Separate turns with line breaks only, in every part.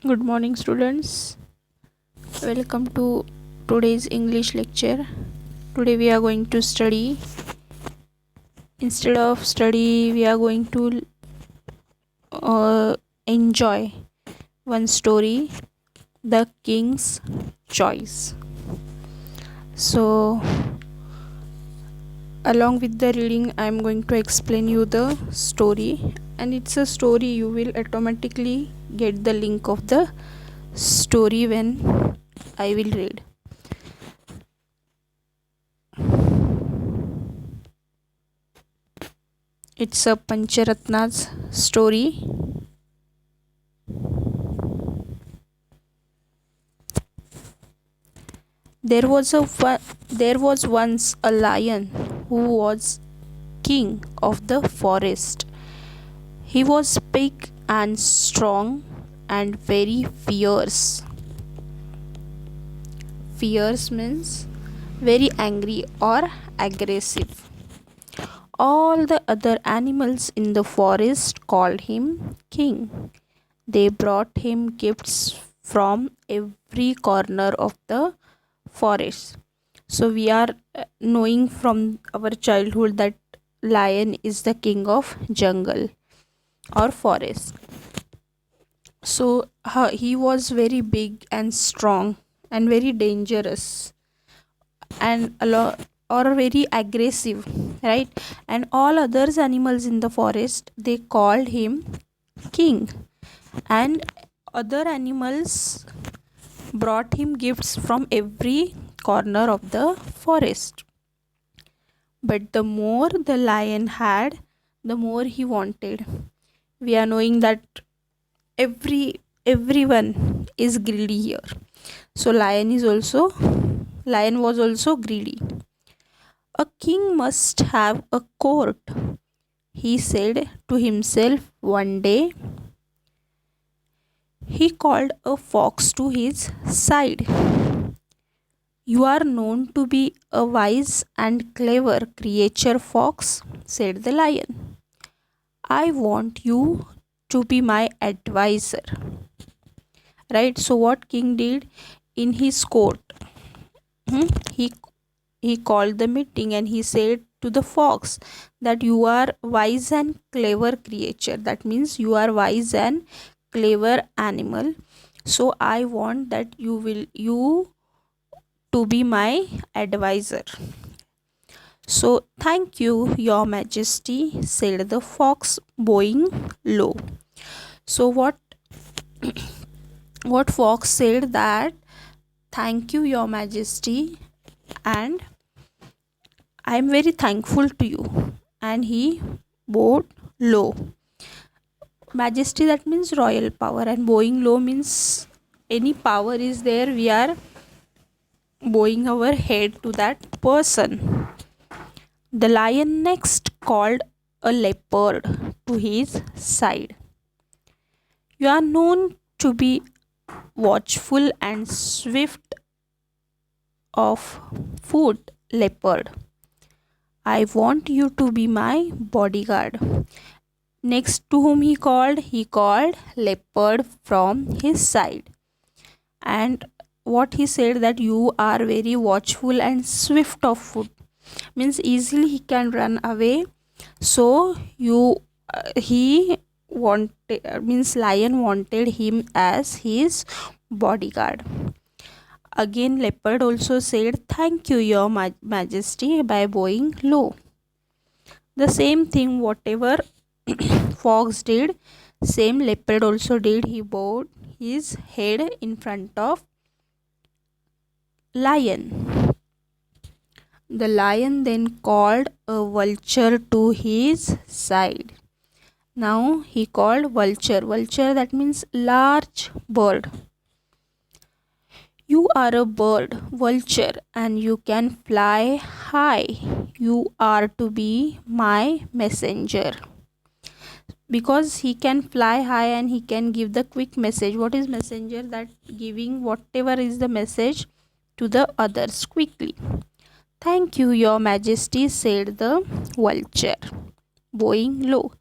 Good morning, students. Welcome to today's English lecture. Today we are going to study. Instead of study, we are going to enjoy one story, The King's Choice. So, along with the reading, I am going to explain you the story, and it's a story you will automatically get the link of the story when I will read. It's a Pancharatna's story. There was once a lion who was king of the forest. He was big and strong and very fierce. Fierce means very angry or aggressive. All the other animals in the forest called him king. They brought him gifts from every corner of the forest. So we are knowing from our childhood that lion is the king of jungle or forest. So he was very big and strong and very dangerous and a lot or very aggressive, right? And all others animals in the forest, they called him king, and other animals brought him gifts from every corner of the forest. But the more the lion had, the more he wanted. We are knowing that everyone is greedy here. So lion was also greedy. A king must have a court, he said to himself one day. He called a fox to his side. You are known to be a wise and clever creature, fox, said the lion. I want you to be my advisor. Right? So what king did in his court? He called the meeting and he said to the fox that you are wise and clever creature. That means you are wise and clever animal. So I want that you to be my advisor. So thank you, your majesty, said the fox, bowing low. So what fox said that thank you, your majesty, and I am very thankful to you. And he bowed low. Majesty, that means royal power, and bowing low means any power is there, we are bowing our head to that person. The lion next called a leopard to his side. You are known to be watchful and swift of foot, leopard. I want you to be my bodyguard. Next to whom he called leopard from his side. And what he said that you are very watchful and swift of foot means easily he can run away. So he wanted means lion wanted him as his bodyguard. Again leopard also said thank you, your majesty, by bowing low. The same thing whatever fox did, same leopard also did. He bowed his head in front of lion. The lion then called a vulture to his side. Now he called vulture. Vulture, that means large bird. You are a bird, vulture, and you can fly high. You are to be my messenger. Because he can fly high and he can give the quick message. What is messenger? That giving whatever is the message to the others quickly. Thank you, your majesty, said the vulture, bowing low.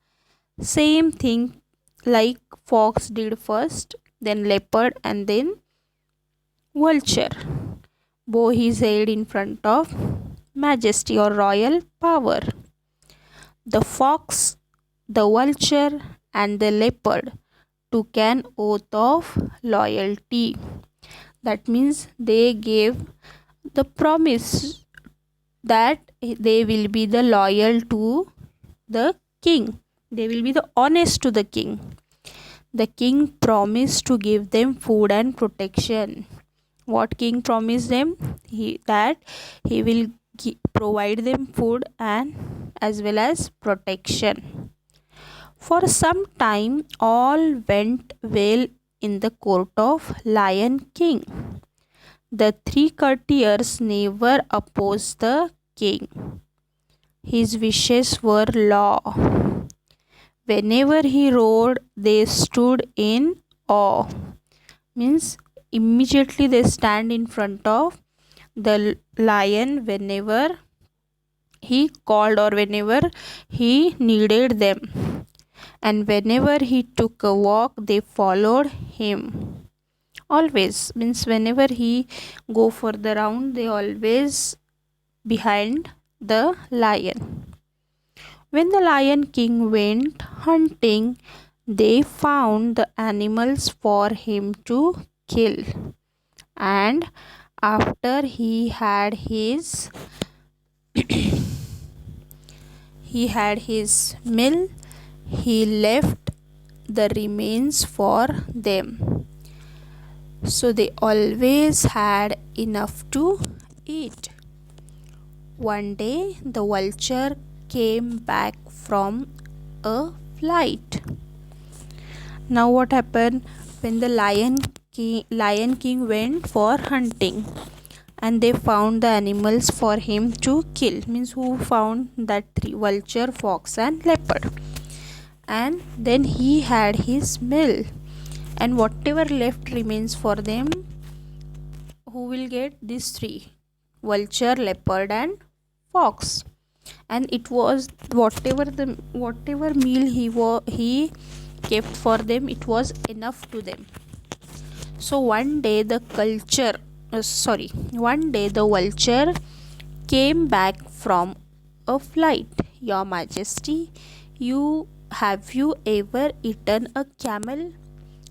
Same thing like fox did first. then leopard, and then vulture. Bow his head in front of majesty or royal power. The fox, the vulture, and the leopard took an oath of loyalty. That means they gave the promise that they will be the loyal to the king. They will be the honest to the king. The king promised to give them food and protection. What king promised them? That he will provide them food and as well as protection. For some time, all went well in the court of Lion King. The three courtiers never opposed the king. His wishes were law. Whenever he rode, they stood in awe. Means immediately they stand in front of the lion whenever he called or whenever he needed them. And whenever he took a walk, they followed him. Always, means whenever he go for the round, they always behind the lion. When the Lion King went hunting, they found the animals for him to kill. And after he had his meal, he left the remains for them. So they always had enough to eat. One day the vulture came back from a flight. Now what happened when the Lion King went for hunting and they found the animals for him to kill? Means who found that three: vulture, fox and leopard. And then he had his meal, and whatever left remains for them. Who will get these three: vulture, leopard and fox. And it was whatever meal he kept for them, it was enough to them. So one day the vulture came back from a flight. Your Majesty, have you ever eaten a camel?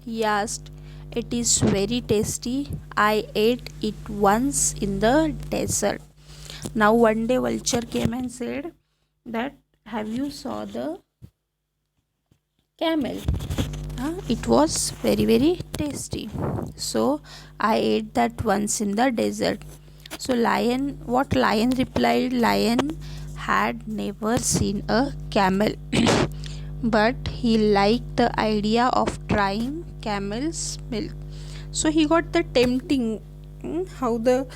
He asked. It is very tasty. I ate it once in the desert. Now one day vulture came and said that, have you saw the camel? It was very very tasty. So I ate that once in the desert. So lion replied? Lion had never seen a camel but he liked the idea of trying camel's milk. So he got the tempting, how the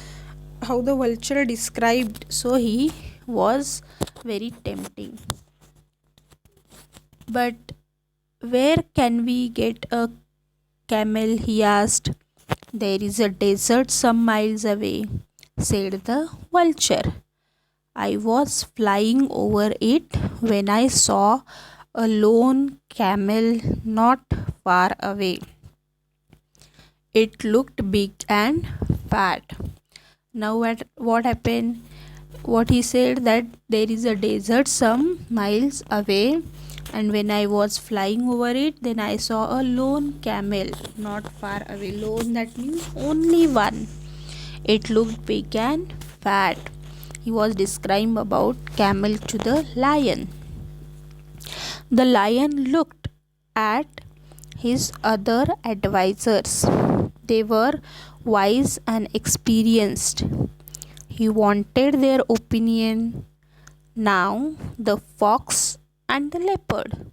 vulture described. So he was very tempting. But where can we get a camel? He asked. There is a desert some miles away, said the vulture. I was flying over it when I saw a lone camel not far away. It looked big and fat. Now what happened? What he said, that there is a desert some miles away, and when I was flying over it, then I saw a lone camel not far away. Lone, that means only one. It looked big and fat. He was describing about camel to the lion. The lion looked at his other advisors. They were wise and experienced. He wanted their opinion. Now the fox and the leopard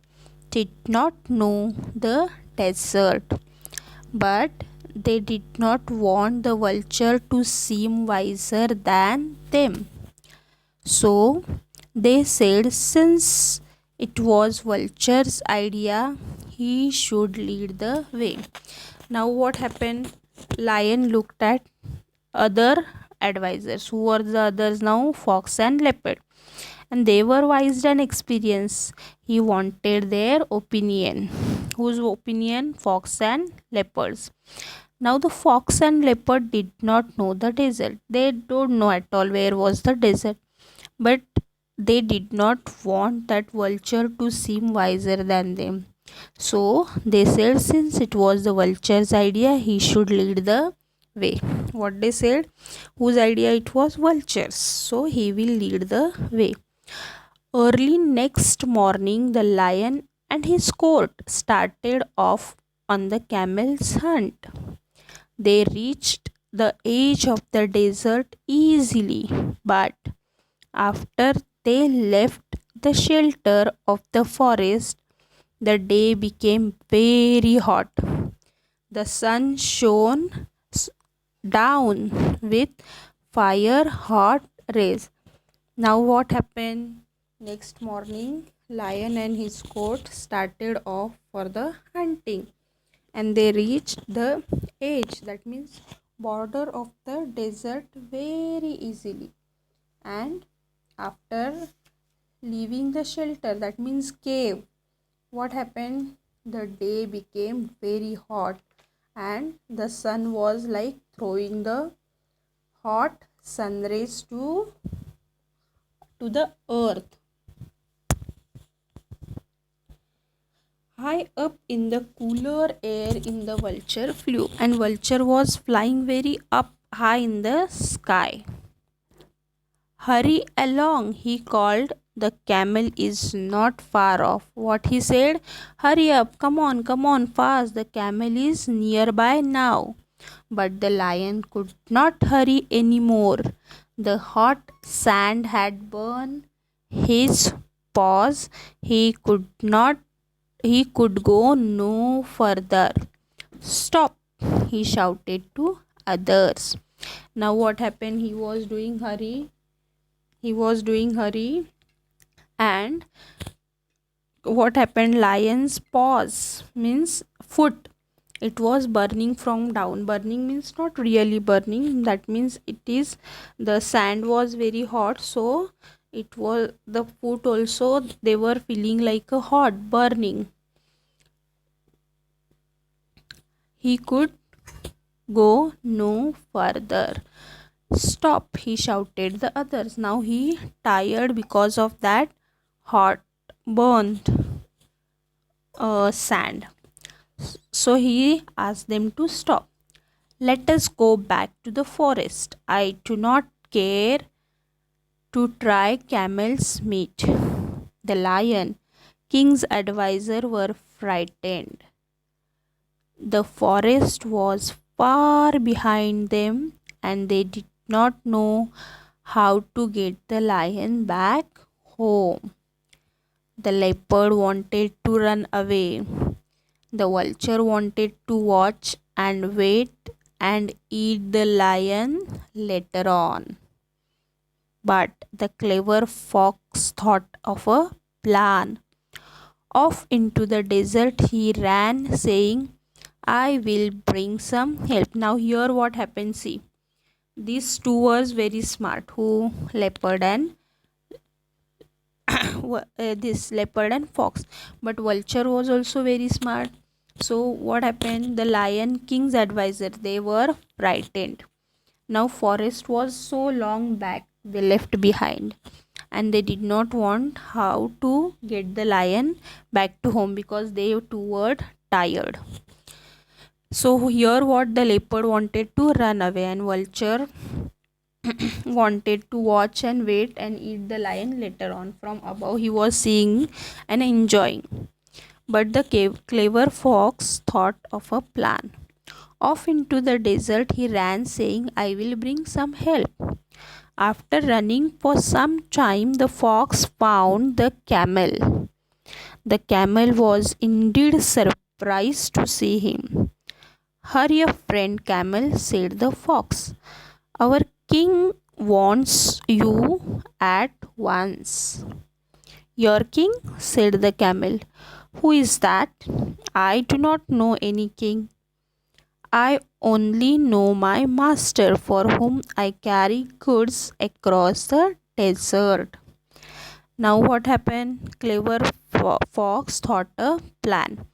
did not know the desert, but they did not want the vulture to seem wiser than them. So they said, since it was vulture's idea, he should lead the way. Now what happened? Lion looked at other advisors. Who were the others now? Fox and leopard. And they were wise and experienced. He wanted their opinion. Whose opinion? Fox and leopards. Now the fox and leopard did not know the desert. They don't know at all where was the desert. But they did not want that vulture to seem wiser than them. So they said since it was the vulture's idea, he should lead the way. What they said? Whose idea it was? Vulture's. So he will lead the way. Early next morning, the lion and his court started off on the camel's hunt. They reached the edge of the desert easily, but after they left the shelter of the forest, the day became very hot. The sun shone down with fire hot rays. Now, what happened? Next morning, lion and his court started off for the hunting, and they reached the edge, that means border of the desert, very easily. And after leaving the shelter, that means cave, what happened? The day became very hot, and the sun was like throwing the hot sun rays to the earth. High up in the cooler air, in the vulture flew, and vulture was flying very up high in the sky. Hurry along, he called. The camel is not far off. What he said? Hurry up, come on, fast. The camel is nearby now. But the lion could not hurry anymore. The hot sand had burned his paws. He could go no further. Stop, he shouted to others. Now what happened? He was doing hurry, and what happened? Lion's paws means foot. It was burning from down. Burning means not really burning. That means it is, the sand was very hot, so it was the foot also, they were feeling like a hot burning. He could go no further. Stop, he shouted the others. Now he tired because of that hot burnt sand. So he asked them to stop. Let us go back to the forest. I do not care to try camel's meat. The lion, king's advisor, were frightened. The forest was far behind them, and they did not know how to get the lion back home. The leopard wanted to run away. The vulture wanted to watch and wait and eat the lion later on. But the clever fox thought of a plan. Off into the desert he ran, saying, I will bring some help. Now here what happened? See, these two were very smart. Who? Leopard and this leopard and fox. But vulture was also very smart. So what happened? The lion, king's advisor, they were frightened. Now forest was so long back, they left behind, and they did not want how to get the lion back to home because they too were tired. So here what, the leopard wanted to run away, and vulture wanted to watch and wait and eat the lion later on. From above he was seeing and enjoying. But the clever fox thought of a plan. Off into the desert he ran, saying, I will bring some help. After running for some time, the fox found the camel. The camel was indeed surprised to see him. Hurry up, friend camel, said the fox. Our king wants you at once. Your king, said the camel. Who is that? I do not know any king. I only know my master, for whom I carry goods across the desert. Now what happened? Clever fox thought a plan.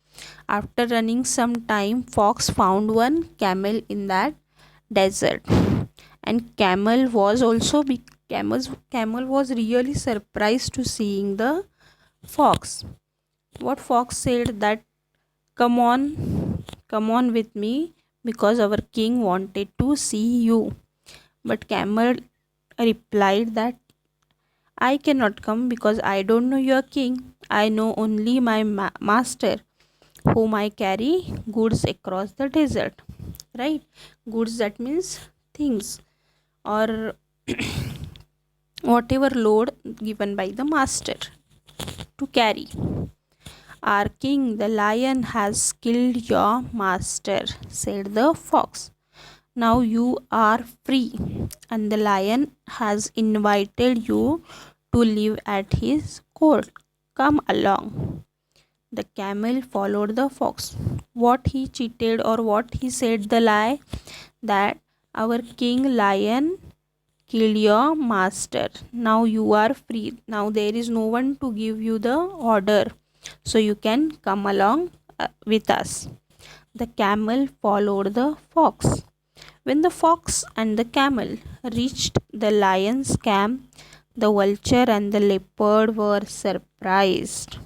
After running some time, fox found one camel in that desert, and camel was really surprised to seeing the fox. What fox said that, come on, come on with me, because our king wanted to see you. But camel replied that, I cannot come because I don't know your king. I know only my master, whom I carry goods across the desert. Right? Goods, that means things, or whatever load given by the master to carry. Our king, the lion, has killed your master, said the fox. Now you are free, and the lion has invited you to live at his court. Come along. The camel followed the fox. What he cheated, or what he said the lie, that our king lion killed your master. Now you are free. Now there is no one to give you the order, so you can come along with us. The camel followed the fox. When the fox and the camel reached the lion's camp, the vulture and the leopard were surprised.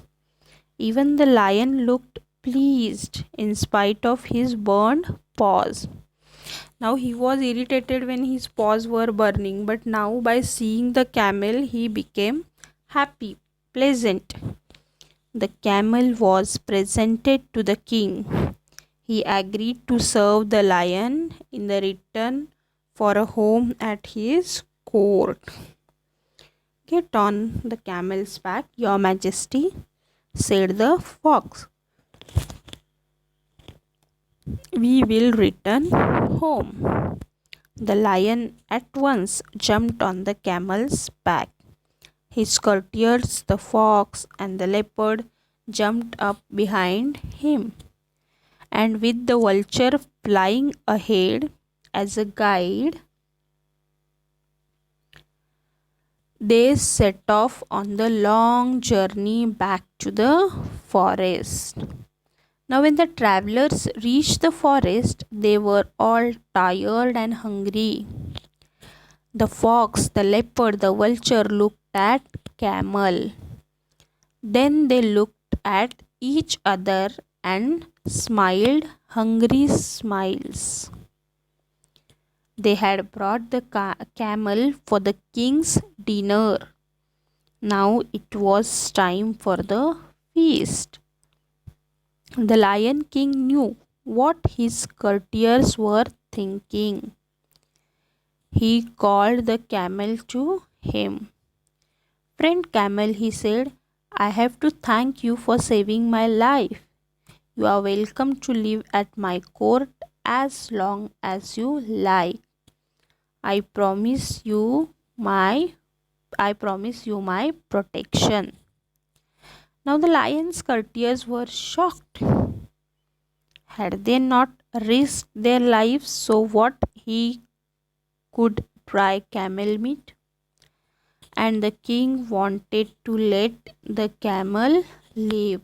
Even the lion looked pleased in spite of his burned paws. Now he was irritated when his paws were burning, but now by seeing the camel, he became happy, pleasant. The camel was presented to the king. He agreed to serve the lion in the return for a home at his court. Get on the camel's back, your majesty, said the fox. We will return home. The lion at once jumped on the camel's back. His courtiers, the fox and the leopard, jumped up behind him. And with the vulture flying ahead as a guide, they set off on the long journey back to the forest. Now, when the travelers reached the forest, they were all tired and hungry. The fox, the leopard, the vulture looked at camel. Then they looked at each other and smiled hungry smiles. They had brought the camel for the king's dinner. Now it was time for the feast. The Lion King knew what his courtiers were thinking. He called the camel to him. Friend camel, he said, I have to thank you for saving my life. You are welcome to live at my court as long as you like. I promise you my protection. Now the lion's courtiers were shocked. Had they not risked their lives so what he could try camel meat? And the king wanted to let the camel live.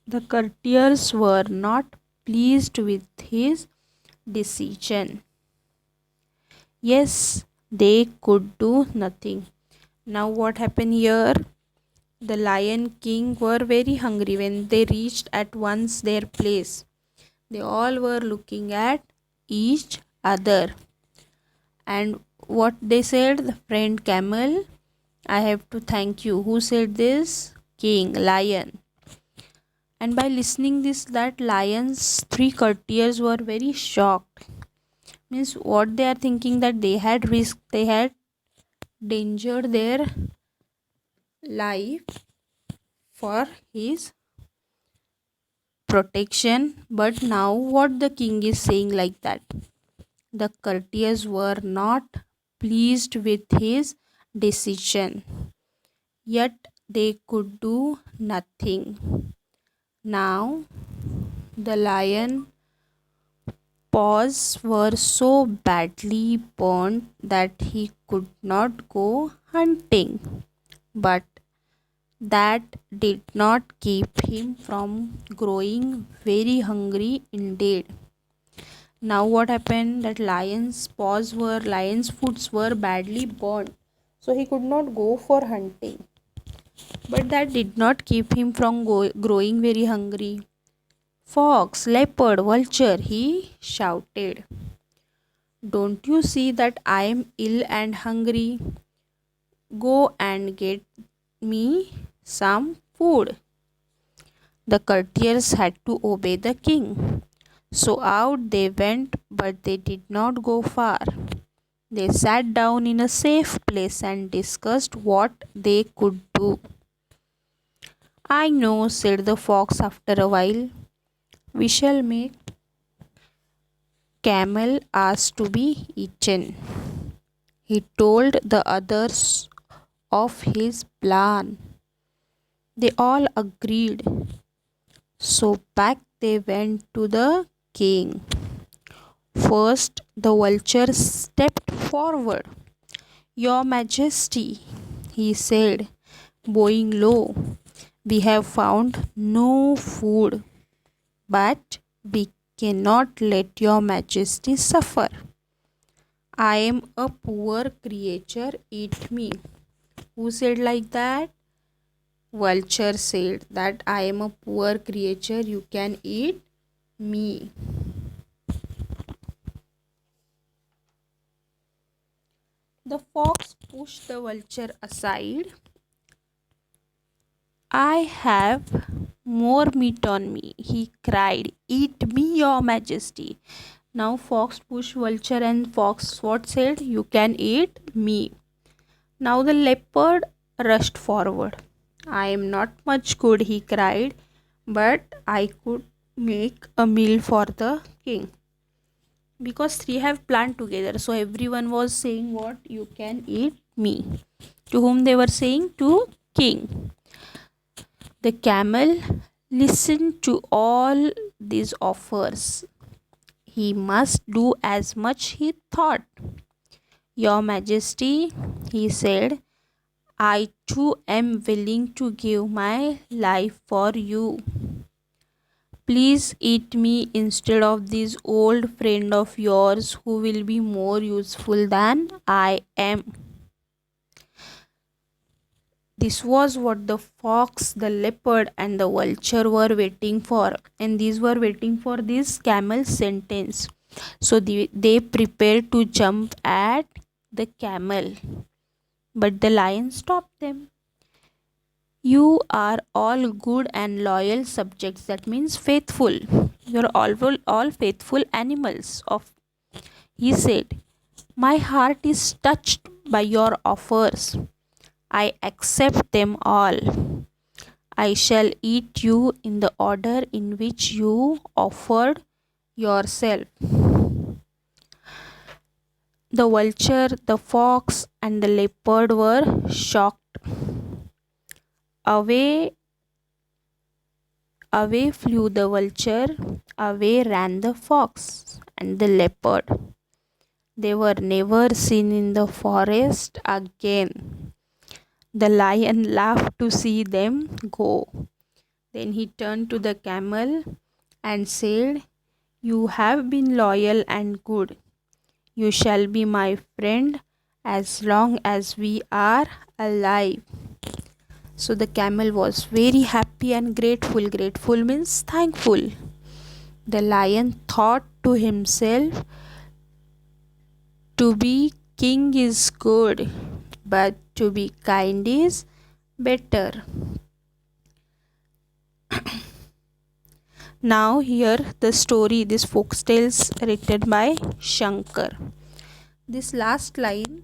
The courtiers were not pleased with his decision. Yes, they could do nothing. Now what happened here? The Lion King were very hungry when they reached at once their place. They all were looking at each other. And what they said? The friend camel, I have to thank you. Who said this? King, lion. And by listening this, that lion's three courtiers were very shocked. Means what they are thinking, that they had risked, they had endangered their life for his protection. But now what the king is saying like that? The courtiers were not pleased with his decision, yet they could do nothing. Now the lion paws were so badly burned that he could not go hunting. But That did not keep him from growing very hungry indeed. Now what happened, that lion's foods were badly burned, so he could not go for hunting. But that did not keep him from growing very hungry. Fox, leopard, vulture, he shouted. Don't you see that I am ill and hungry? Go and get me some food. The courtiers had to obey the king. So out they went, but they did not go far. They sat down in a safe place and discussed what they could do. I know, said the fox after a while. We shall make camel ask to be eaten. He told the others of his plan. They all agreed. So back they went to the king. First, the vulture stepped forward. Your Majesty, he said, bowing low, we have found no food, but we cannot let your Majesty suffer. I am a poor creature, eat me. Who said like that? Vulture said that I am a poor creature, you can eat me. The fox pushed the vulture aside. I have more meat on me, he cried. Eat me, your Majesty. Now fox pushed vulture and fox what said? You can eat me. Now the leopard rushed forward. I am not much good, he cried, but I could make a meal for the king. Because three have planned together, so everyone was saying what? You can eat me. To whom they were saying? To king. The camel listened to all these offers. He must do as much, he thought. Your Majesty, he said, I too am willing to give my life for you. Please eat me instead of this old friend of yours who will be more useful than I am. This was what the fox, the leopard, and the vulture were waiting for, and these were waiting for this camel's sentence. So they prepared to jump at the camel, but the lion stopped them. You are all good and loyal subjects, that means faithful. You're all faithful animals of, he said. My heart is touched by your offers. I accept them all. I shall eat you in the order in which you offered yourself. The vulture, the fox, and the leopard were shocked. Away, away flew the vulture, away ran the fox and the leopard. They were never seen in the forest again. The lion laughed to see them go. Then he turned to the camel and said, You have been loyal and good. You shall be my friend as long as we are alive. So the camel was very happy and grateful. Grateful means thankful. The lion thought to himself, to be king is good, but to be kind is better. Now here the story, this folk tales written by Shankar. This last line,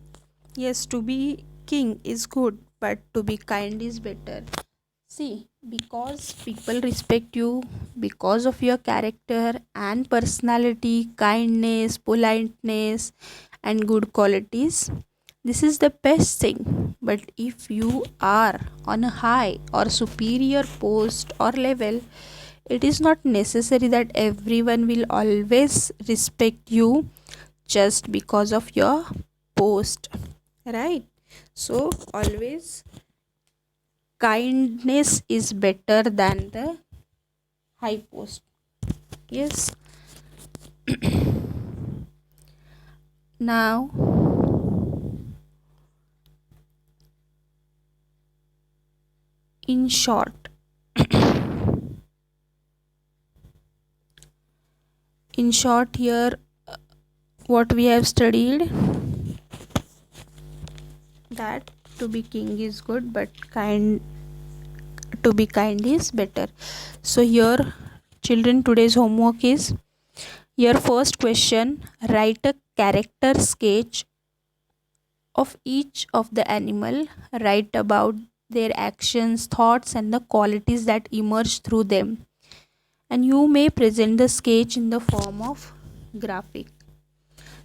yes, to be king is good, but to be kind is better. See, because people respect you because of your character and personality, kindness, politeness, and good qualities, this is the best thing. But if you are on a high or superior post or level, it is not necessary that everyone will always respect you just because of your post, right? So always kindness is better than the high post. Yes. Now, in short, here what we have studied, that to be king is good, but to be kind is better. So here, children, today's homework is, your first question, write a character sketch of each of the animal. Write about their actions, thoughts, and the qualities that emerge through them. And you may present the sketch in the form of graphic.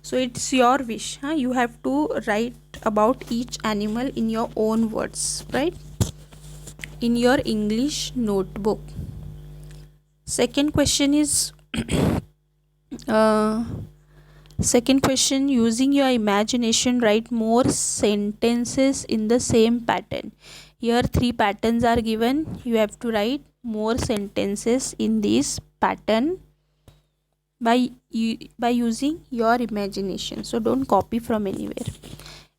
So it's your wish, huh? You have to write about each animal in your own words, right? In your English notebook. Second question is uh, second question, using your imagination, write more sentences in the same pattern. Here three patterns are given. You have to write more sentences in this pattern by using your imagination. So don't copy from anywhere.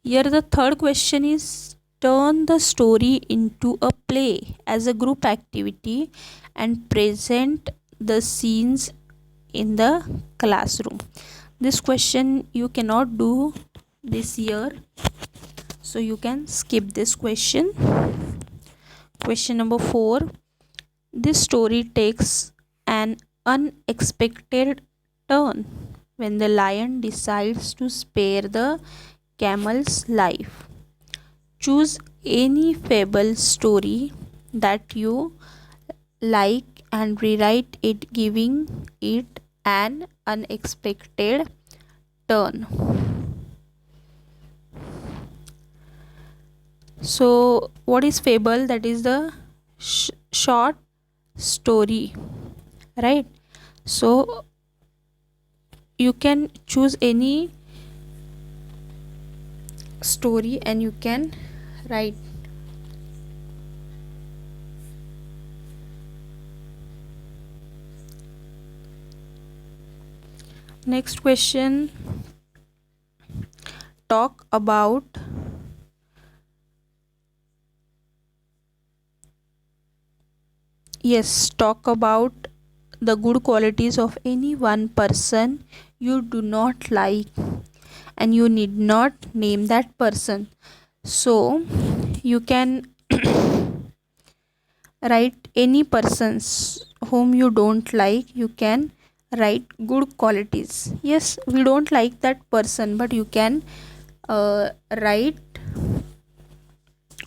Here the third question is, turn the story into a play as a group activity and present the scenes in the classroom. This question you cannot do this year, so you can skip this question. Question number 4, this story takes an unexpected turn when the lion decides to spare the camel's life. Choose any fable story that you like and rewrite it, giving it an unexpected turn. So what is fable? That is the short story, right? So you can choose any story and you can write. Next question, talk about the good qualities of any one person you do not like, and you need not name that person. So you can write any persons whom you don't like. You can write good qualities. Yes, we don't like that person, but you can write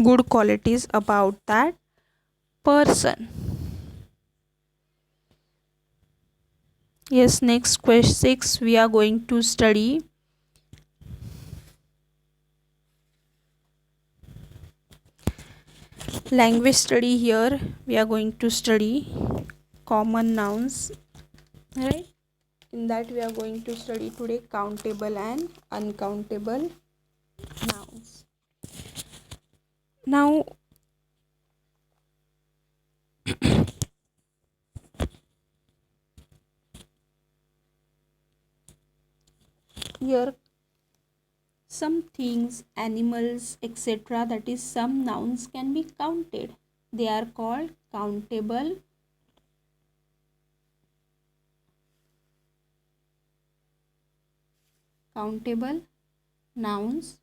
good qualities about that person. Yes, next question 6, we are going to study language study. Here we are going to study common nouns, right? In that we are going to study today countable and uncountable nouns. Now here some things, animals, etc., that is some nouns can be counted. They are called countable nouns.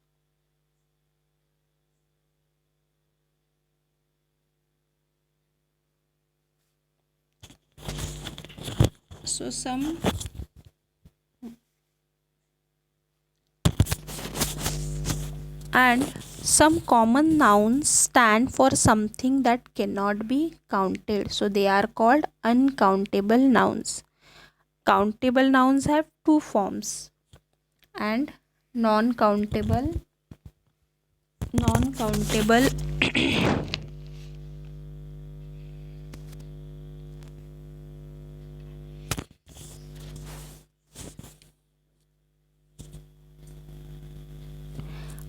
So some common nouns stand for something that cannot be counted, so they are called uncountable nouns. Countable nouns have two forms, and non-countable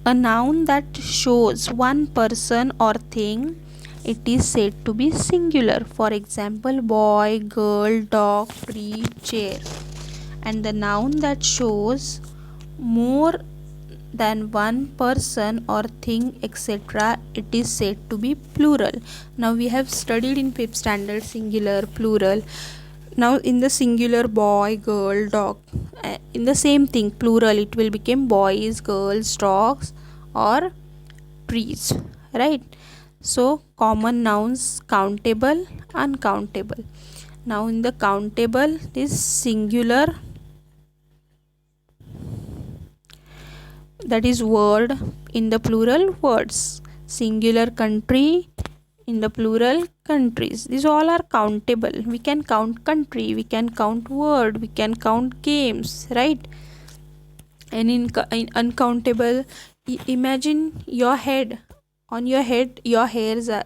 a noun that shows one person or thing it is said to be singular. For example, boy, girl, dog, tree, chair. And the noun that shows more than one person or thing, etc., it is said to be plural. Now we have studied in 5th standard singular, plural. Now in the singular, boy, girl, dog, in the same thing, plural, it will become boys, girls, dogs, or trees, right? So common nouns, countable, uncountable. Now in the countable, this singular, that is word, in the plural, words. Singular, country, in the plural, countries. These all are countable. We can count country, we can count word, we can count games, right? And in uncountable, imagine your head. On your head, your hairs are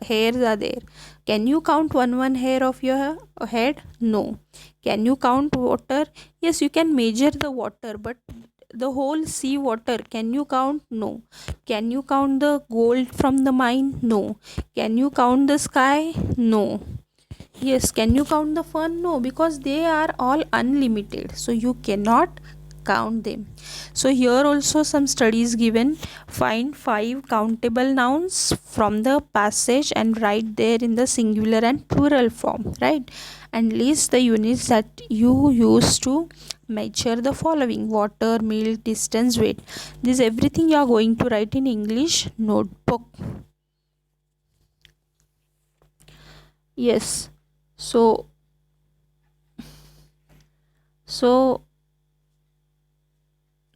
there. Can you count one hair of your head? No. Can you count water? Yes, you can measure the water, but the whole sea water, can you count? No. Can you count the gold from the mine? No. Can you count the sky? No. Yes. Can you count the fun? No, because they are all unlimited, so you cannot count them. So here also some studies given. Find 5 countable nouns from the passage and write there in the singular and plural form, right? And list the units that you use to measure the following: water, milk, distance, weight. This everything you are going to write in English notebook. Yes. So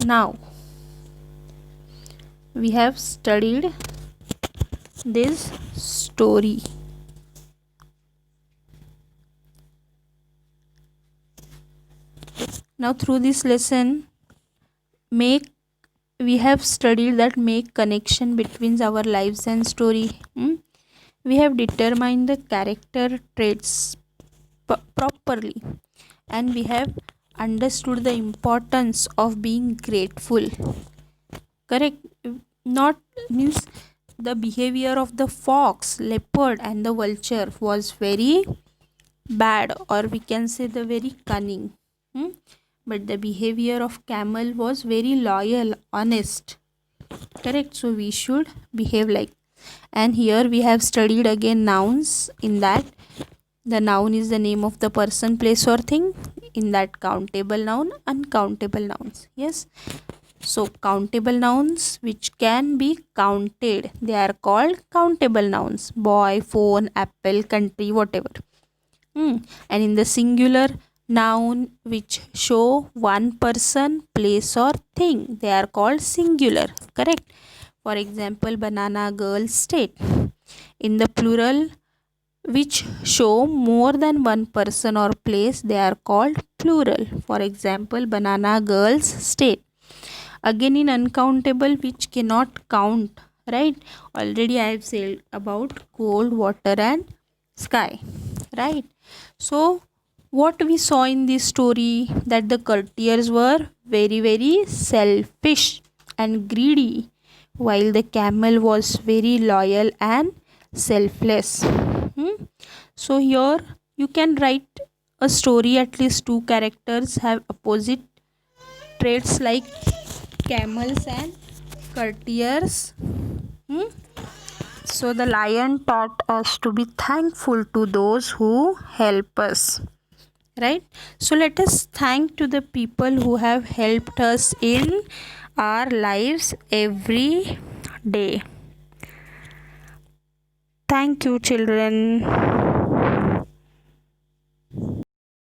now we have studied this story. Now through this lesson, we have studied that make connection between our lives and story. We have determined the character traits properly, and we have understood the importance of being grateful. Correct? Not means the behavior of the fox, leopard, and the vulture was very bad, or we can say the very cunning. But the behavior of camel was very loyal, honest. Correct? So we should behave like. And here we have studied again nouns. In that, the noun is the name of the person, place, or thing. In that, countable noun, uncountable nouns. Yes. So countable nouns which can be counted, they are called countable nouns. Boy, phone, apple, country, whatever. And in the singular, noun which show one person, place, or thing, they are called singular. Correct? For example, banana, girl, state. In the plural, which show more than one person or place, they are called plural. For example, banana, girls, state. Again, in uncountable, which cannot count, right? Already I have said about cold, water, and sky, right? So what we saw in this story, that the courtiers were very, very selfish and greedy, while the camel was very loyal and selfless. So here you can write a story, at least 2 characters have opposite traits like camels and courtiers. So the lion taught us to be thankful to those who help us, right? So let us thank to the people who have helped us in our lives every day. Thank you, children.